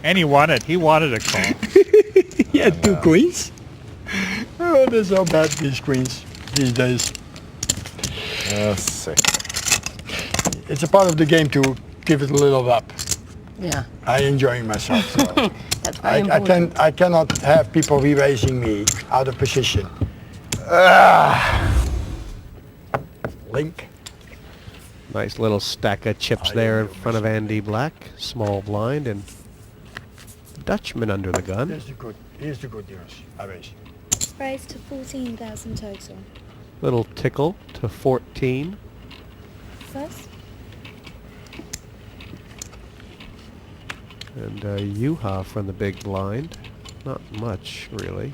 And he wanted a call. Yeah, two queens. Oh, they're so bad, these queens, these days. Sick. It's a part of the game to give it a little up. Yeah, I enjoying myself. So. that's very important. I cannot have people re-raising me out of position. Link. Nice little stack of chips there in front of Andy Black. Small blind and Dutchman under the gun. Here's the good news. I raise. Raise to 14,000 total. Little tickle to 14. First, And Juha from the big blind. Not much, really.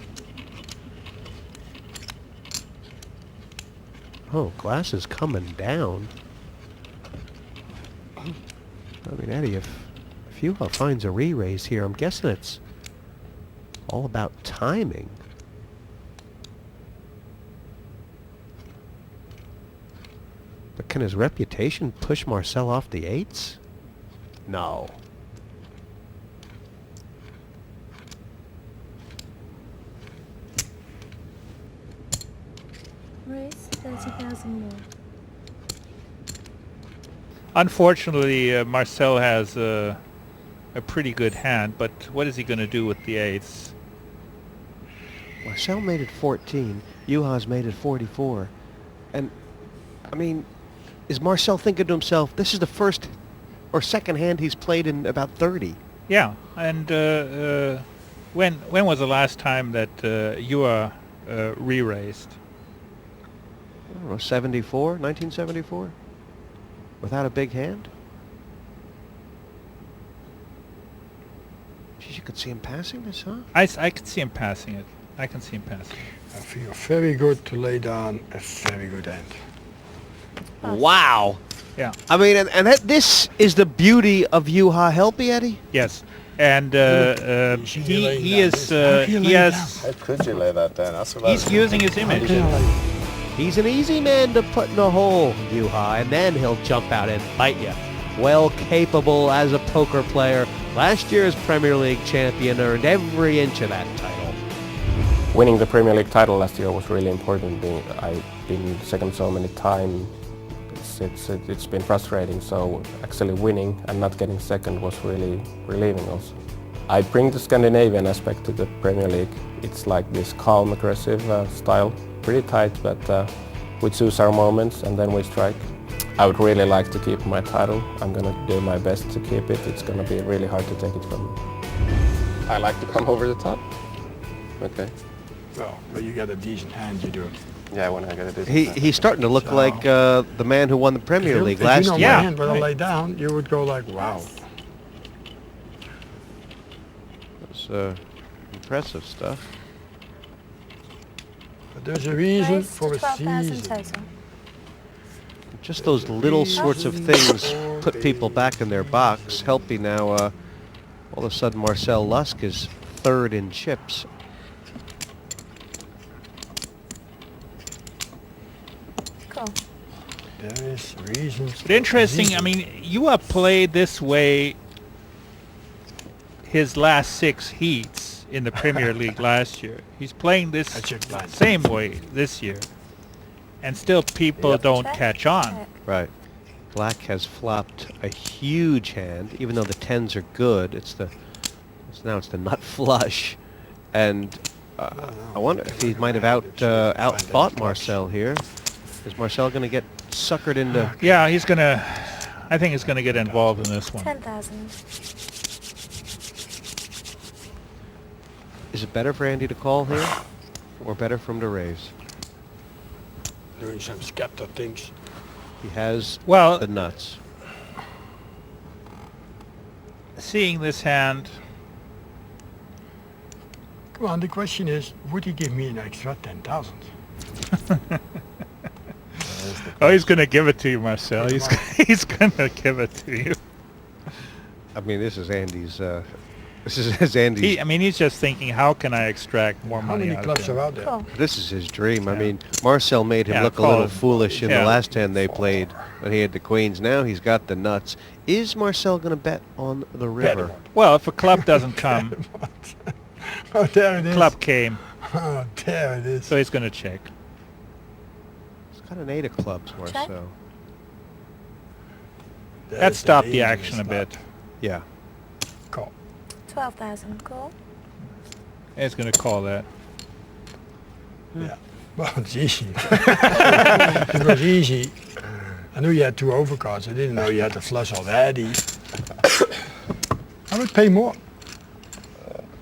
Oh, glass is coming down. I mean, Eddie, if Juha finds a re-raise here, I'm guessing it's all about timing. But can his reputation push Marcel off the eights? No. raise 30,000 more. Unfortunately, Marcel has a pretty good hand, but what is he going to do with the eights? Marcel made it 14. Juha's made it 44. And, I mean, is Marcel thinking to himself, this is the first or second hand he's played in about 30? Yeah, and when was the last time that you are re-raised? I don't know, 74? 1974? Without a big hand? Geez, you could see him passing this, huh? I could see him passing it. I can see him passing it. I feel very good to lay down a very good hand. Wow! Yeah. I mean, and this is the beauty of Juha Helpy, Eddie? Yes, and he has How could you lay that down? That's what he's using his image. He's an easy man to put in a hole, Juha, and then he'll jump out and bite you. Well capable as a poker player. Last year's Premier League champion, earned every inch of that title. Winning the Premier League title last year was really important. I've been second so many times. It's been frustrating, so actually winning and not getting second was really relieving also. I bring the Scandinavian aspect to the Premier League. It's like this calm, aggressive style. Pretty tight, but we choose our moments and then we strike. I would really like to keep my title. I'm going to do my best to keep it. It's going to be really hard to take it from me. I like to come over the top. Okay. Well, but you got a decent hand, you do. Yeah, when I get a decent He's starting to look like the man who won the Premier League last If you know year. my hand when I lay down, you would go like, wow. That's impressive stuff. But there's a reason Raise for to a 12,000 season. total. Just those little sorts of things put people back in their box. Helpy now, all of a sudden Marcel Lusk is third in chips. Cool. There is reasons. But interesting, I mean, you have played this way his last 6 heats in the Premier League last year. He's playing this I checked mine. same way this year. And still people don't Check, catch on. check. Right. Black has flopped a huge hand, even though the tens are good. It's the the nut flush, and I wonder if he might have outthought Marcel here. Is Marcel going to get suckered into? Yeah, I think he's gonna get involved in this one. 10,000. Is it better for Andy to call here, or better for him to raise? Doing some scepter things. He has Well, the nuts. seeing this hand, Come on, the question is, would he give me an extra 10,000? oh, he's gonna give it to you, Marcel. He's gonna give it to you. I mean, this is Andy's This is Andy's. I mean, he's just thinking, how can I extract more How money many out clubs of are him? out there? Call. This is his dream. I Yeah. mean, Marcel made him Yeah, look a call little it. foolish in Yeah. the last hand they played when he had the queens. Now he's got the nuts. Is Marcel going to bet on the river? Well, if a club doesn't come, Oh, there it is. club came, Oh, there it is. so he's going to check. He's got an 8 of clubs, Marcel. There That is stopped the dangerous action a nut. bit. Yeah. Call. 12,000. Call. He's going to call that. Yeah. Well, it's easy. It was easy. I knew you had 2 overcards. I didn't know you had the flush already. I would pay more.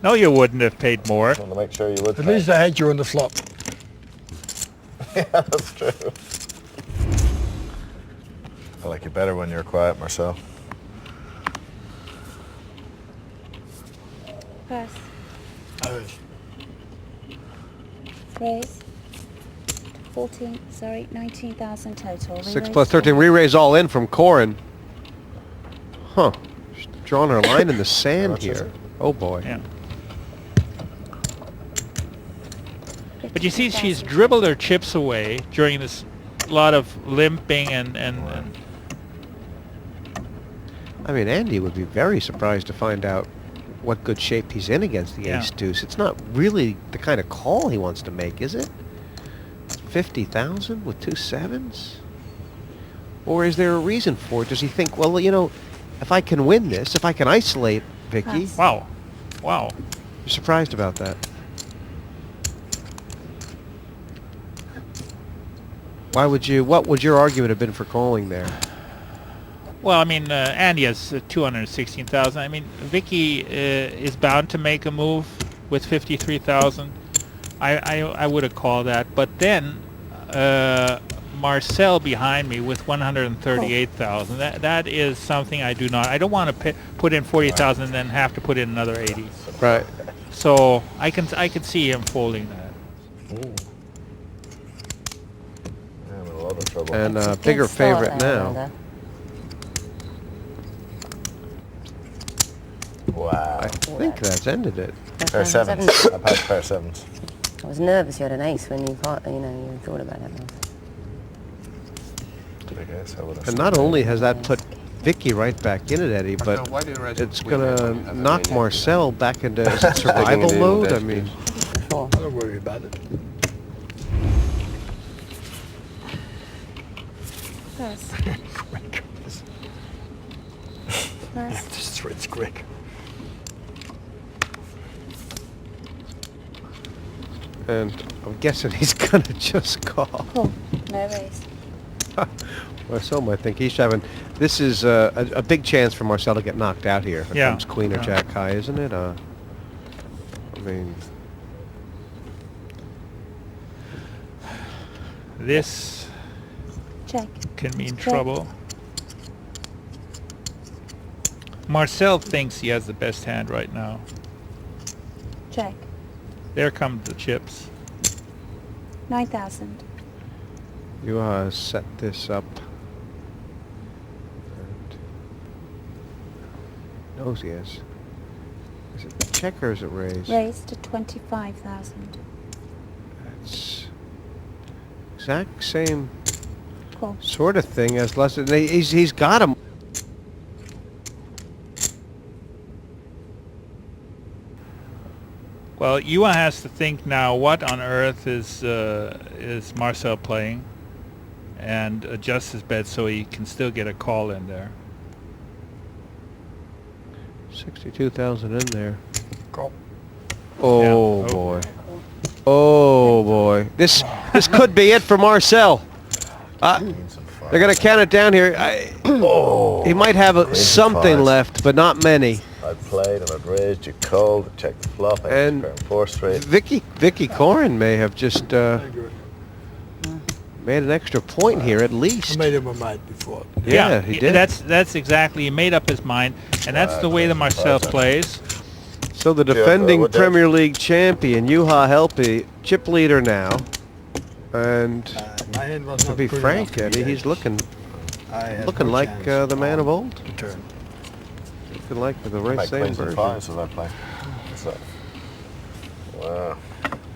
No, you wouldn't have paid more. I want to make sure you would At pay. least I had you on the flop. Yeah, that's true. I like you better when you're quiet, Marcel. Pass. Oh, Raise. 14. Sorry, 19,000 total. 6 plus 13. Re-raise all in from Corin. Huh. She's drawing her line in the sand much is here. it? Oh boy. Yeah. But you see, she's dribbled her chips away during this lot of limping and I mean, Andy would be very surprised to find out what good shape he's in against the Yeah. ace-deuce. It's not really the kind of call he wants to make, is it? 50,000 with 2 sevens? Or is there a reason for it? Does he think, well, you know, if I can win this, if I can isolate Vicky, Pass. wow, wow. you're surprised about that. Why would you, what would your argument have been for calling there? Well, I mean, Andy has 216,000. I mean, Vicky is bound to make a move with 53,000. I would have called that, but then Marcel behind me with 138,000. That is something I do not. I don't want to put in 40,000 and then have to put in another 80. Right. So I can see him folding that. Ooh. I'm in a lot of trouble. And It's a good bigger start favorite there, now. Amanda. Wow. I think that's ended it. Pair of sevens. I passed pair of sevens. I was nervous you had an ace when you thought, you thought about it. Big ace, I would have And said. not only has that put Vicky right back in it, Eddie, but it's gonna knock Marcel back into is it survival mode. I mean, Four. I don't worry about it. Pass. Quick. Pass. Just switch quick. and I'm guessing he's gonna just call. Call. No raise. Marcel might think he's having. This is a big chance for Marcel to get knocked out here. If it Yeah. comes queen or Yeah. jack high, isn't it? I mean, This Check. can mean Check. trouble. Marcel thinks he has the best hand right now. Check. There come the chips. 9,000. you set this up. And knows he is. Is it check or is it raise? Raise to 25,000. It's exact same Call. sort of thing as Lester. He's got him. Well, Yuan has to think now, what on earth is Marcel playing, and adjust his bet so he can still get a call in there. 62,000 in there. Call. Oh Yeah. Oh. boy. Oh boy. This could be it for Marcel. They're gonna count it down here. He might have something five. left, but not many. I played and I'd raised, you called, checked the flop, I And pair of 4 straight. Vicky Corin may have just Very good. made an extra point here at I least. made up my mind before. Yeah, he did. That's exactly. He made up his mind, and that's the way that Marcel plays. So the Yeah, defending what that- Premier League champion, Juha Helppi, chip leader now. And My hand was to not be good frank, enough to Eddie, be he's ace. looking I had looking no like chance the man of on old. the turn. If you like, the very Like same queens and version. fives if I play. So, wow.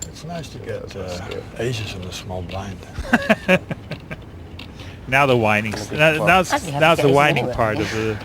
It's nice to get That's good. aces in a small blind. Now the whining. Gonna be Now, fun. now's Actually, have now's to the get this whining anyway. part of the